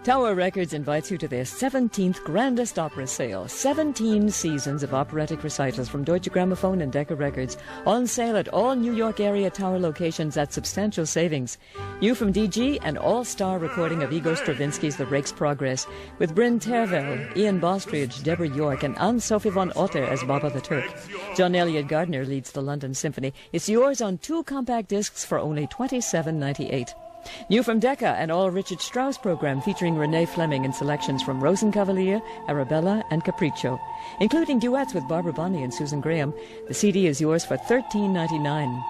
Tower Records invites you to their 17th grandest opera sale. 17 seasons of operatic recitals from Deutsche Grammophon and Decca Records. On sale at all New York area Tower locations at substantial savings. New from DG, an all-star recording of Igor Stravinsky's The Rake's Progress, with Bryn Tervel, Ian Bostridge, Deborah York, and Anne-Sophie von Otter as Baba the Turk. John Elliott Gardner leads the London Symphony. It's yours on 2 compact discs for only $27.98. New from Decca, an all Richard Strauss program featuring Renee Fleming and selections from Rosencavalier, Arabella, and Capriccio, including duets with Barbara Bonney and Susan Graham. The CD is yours for $13.99.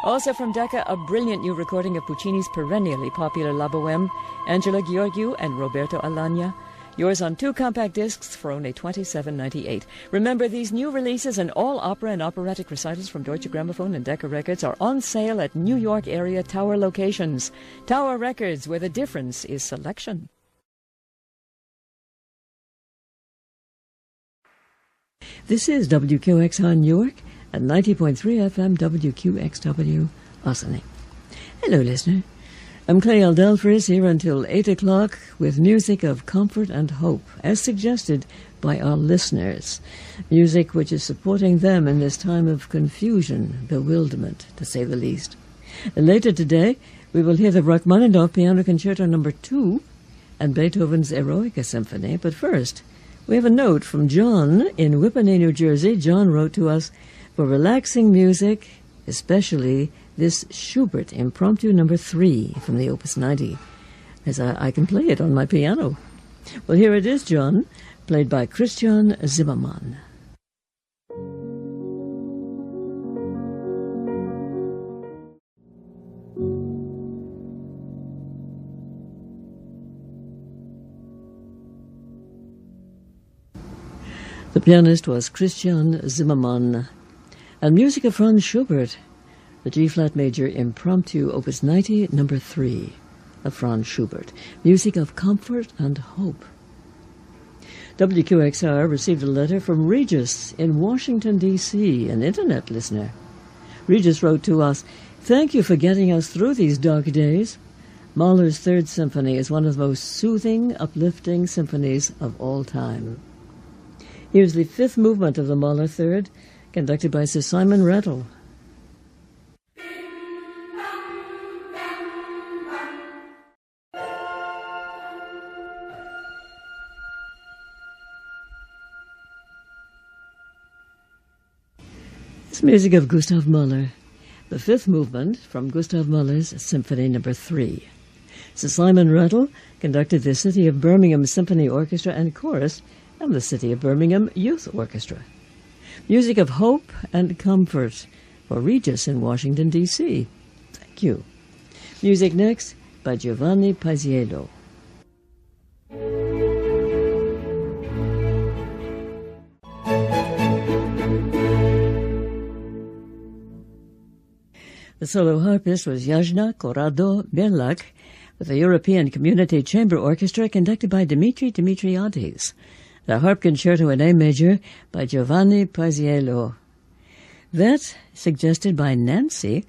Also from Decca, a brilliant new recording of Puccini's perennially popular La Bohème, Angela Gheorghiu and Roberto Alagna. Yours on 2 compact discs for only $27.98. Remember, these new releases and all opera and operatic recitals from Deutsche Grammophon and Decca Records are on sale at New York area Tower locations. Tower Records, where the difference is selection. This is WQXR New York at 90.3 FM WQXW Ossining. Hello, listener. I'm Clayelle Dalferes, here until 8 o'clock with music of comfort and hope, as suggested by our listeners. Music which is supporting them in this time of confusion, bewilderment, to say the least. Later today, we will hear the Rachmaninoff Piano Concerto No. 2 and Beethoven's Eroica Symphony. But first, we have a note from John in Whippany, New Jersey. John wrote to us, for relaxing music, especially this Schubert Impromptu No. 3 from the Opus 90, as I can play it on my piano. Well, here it is, John, played by Christian Zimmermann. The pianist was Christian Zimmermann, and music of Franz Schubert, the G-flat major Impromptu Opus 90 No. 3 of Franz Schubert. Music of comfort and hope. WQXR received a letter from Regis in Washington, D.C., an internet listener. Regis wrote to us, "Thank you for getting us through these dark days. Mahler's Third Symphony is one of the most soothing, uplifting symphonies of all time." Here's the 5th movement of the Mahler Third, conducted by Sir Simon Rattle. It's music of Gustav Mahler, the 5th movement from Gustav Mahler's Symphony No. 3. Sir Simon Rattle conducted the City of Birmingham Symphony Orchestra and Chorus and the City of Birmingham Youth Orchestra. Music of hope and comfort for Regis in Washington, D.C. Thank you. Music next by Giovanni Paisiello. The solo harpist was Jasna Corrado Berlak, with the European Community Chamber Orchestra conducted by Dimitri Dimitriades. The Harp Concerto in A Major by Giovanni Paisiello. That suggested by Nancy,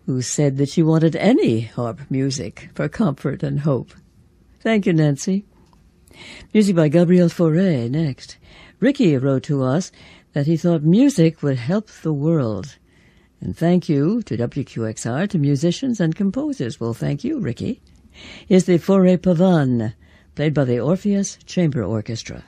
who said that she wanted any harp music for comfort and hope. Thank you, Nancy. Music by Gabriel Fauré next. Ricky wrote to us that he thought music would help the world. And thank you to WQXR, to musicians and composers. Well, thank you, Ricky. Here's the Fauré Pavane, played by the Orpheus Chamber Orchestra.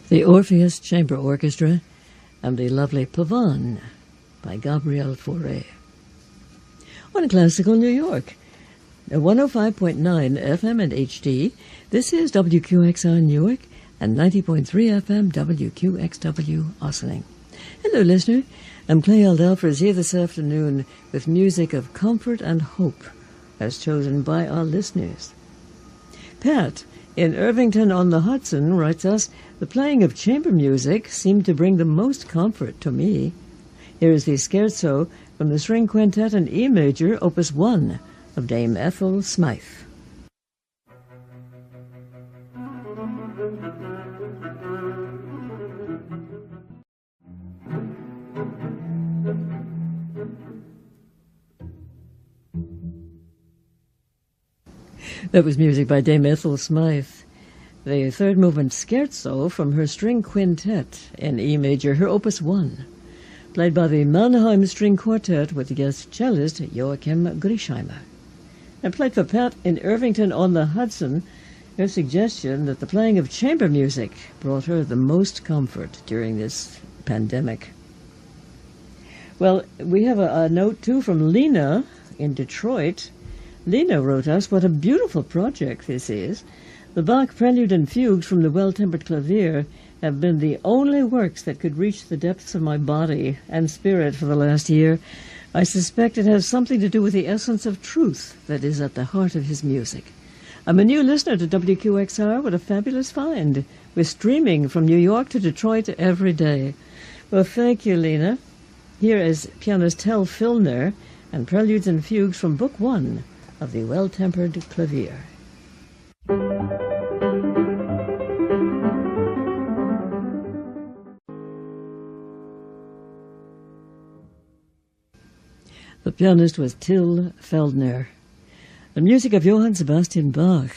The Orpheus Chamber Orchestra and the lovely Pavane by Gabriel Fauré. On Classical New York, 105.9 FM and HD, this is WQXR Newark and 90.3 FM WQXW Ossining. Hello, listener. I'm Clayelle Dalferes here this afternoon with music of comfort and hope as chosen by our listeners. Pat in Irvington-on-the-Hudson writes us, the playing of chamber music seemed to bring the most comfort to me. Here is the scherzo from the string quintet in E major, Opus 1, of Dame Ethel Smythe. That was music by Dame Ethel Smythe. The third movement scherzo from her string quintet in E major, her Opus 1, played by the Mannheim String Quartet with guest cellist Joachim Grisheimer. And played for Pat in Irvington-on-the-Hudson, her suggestion that the playing of chamber music brought her the most comfort during this pandemic. Well, we have a note, too, from Lena in Detroit. Lena wrote us, what a beautiful project this is. The Bach Prelude and Fugues from the Well-Tempered Clavier have been the only works that could reach the depths of my body and spirit for the last year. I suspect it has something to do with the essence of truth that is at the heart of his music. I'm a new listener to WQXR. What a fabulous find. We're streaming from New York to Detroit every day. Well, thank you, Lena. Here is pianist Tel Filner and Preludes and Fugues from Book 1 of the Well-Tempered Clavier. The pianist was Till Feldner. The music of Johann Sebastian Bach.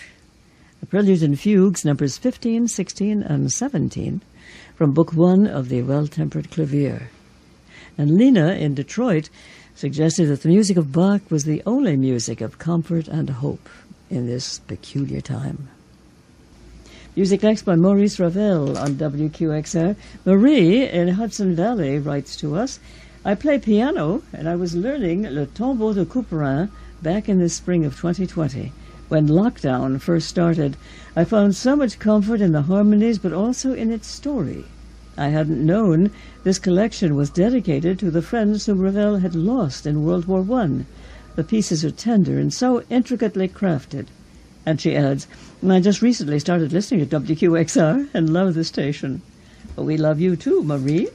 The Preludes and Fugues, numbers 15, 16, and 17, from Book 1 of the Well-Tempered Clavier. And Lena in Detroit suggested that the music of Bach was the only music of comfort and hope in this peculiar time. Music next by Maurice Ravel on WQXR. Marie in Hudson Valley writes to us, I play piano and I was learning Le Tombeau de Couperin back in the spring of 2020. When lockdown first started, I found so much comfort in the harmonies but also in its story. I hadn't known this collection was dedicated to the friends whom Ravel had lost in World War I. The pieces are tender and so intricately crafted. And she adds, I just recently started listening to WQXR and love the station. Well, we love you too, Marie.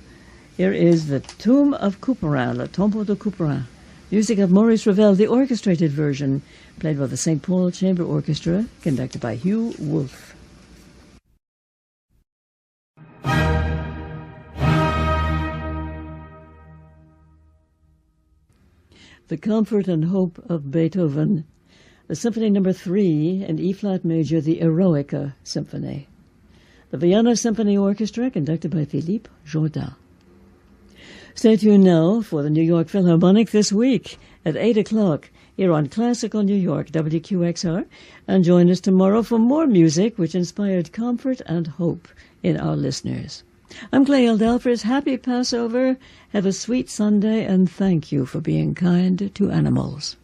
Here is the Tomb of Couperin, Le Tombeau de Couperin. Music of Maurice Ravel, the orchestrated version, played by the St. Paul Chamber Orchestra, conducted by Hugh Wolfe. The Comfort and Hope of Beethoven, the Symphony No. 3 in E-flat major, the Eroica Symphony. The Vienna Symphony Orchestra, conducted by Philippe Jourdain. Stay tuned now for the New York Philharmonic this week at 8 o'clock here on Classical New York, WQXR, and join us tomorrow for more music which inspired comfort and hope in our listeners. I'm Clayelle Dalferes. Happy Passover. Have a sweet Sunday, and thank you for being kind to animals.